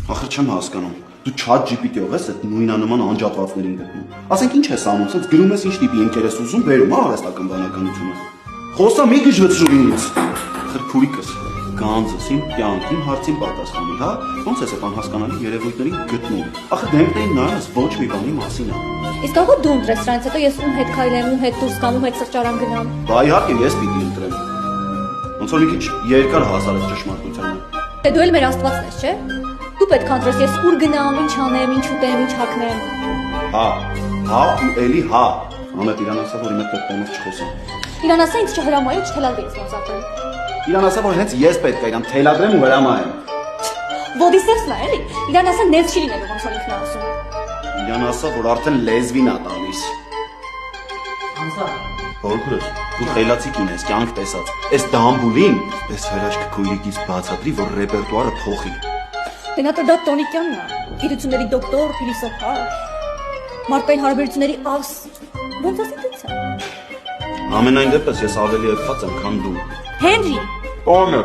Ախր չեմ հասկանում։ Դու chat GPT-ով ես այդ նույնանման անջատվածներին գտնում։ Ասենք ինչ ես անում, ցած գրում ես ինչ տիպի ընկեր ես ուզում, բերում արհեստական բանականությունը։ Խոսա մի գժվեցրու ինձ։ Ախր փուրիկս, գանձս իմ կյանքին հարցին պատասխանի, հա։ Ոնց ես այդ անհասկանալի երևույթներին գտնում։ Ախր դեմքներին նայես ոչ մի բանի մասին է։ Իսկ ահա դու ընտրես սրանից հետո ես ում հետ քայլեմ, ում հետ դուրս գամ, ում հետ սրճարան գնամ։ Բա իհարկե ես պիտի ընտրեմ։ Ոնց որ մի քիչ երկար հասարակ ճշմարտությանը։ Դե դու էլ մեր աստվածն ես, չէ՞։ Դու պետք է ընտրես ես ուր գնամ, ինչ անեմ, ինչ ուտեմ, ինչ հագնեմ։ Հա ու էլի հա։ Ամետ իրան ասա, որ իմ հետ պետք չխոսեմ։ Իրան ասա ինձ չհրամայու չթելադրի ինձ ոնց Իրան ասա, որ հենց ես պետք է իրան թելադրեմ ու հրամայեմ։ Ոդիսևսն է, էլի։ Իրան ասա նենց չի լինելու ոնց որ ինքն է ասում։ Իրան ասա, որ արդեն լեզվին ա տալիս։ Անսա։ Որքրս, դու խելացի կին ես, կյանք տեսած։ Այս դամբուլին, այս հրաշքը քույրիկից բացատրի, որ ռեպերտուարը փոխի։ Դե նա դա Տոնիկյանն է, գիտությունների դոկտոր, փիլիսոփա, մարդկային հարաբերությունների աս։ Ոնց ասի դու։ Ամենայն դեպս ես ավելի եփած եմ, քան դու։ Հենրի, Պոնը։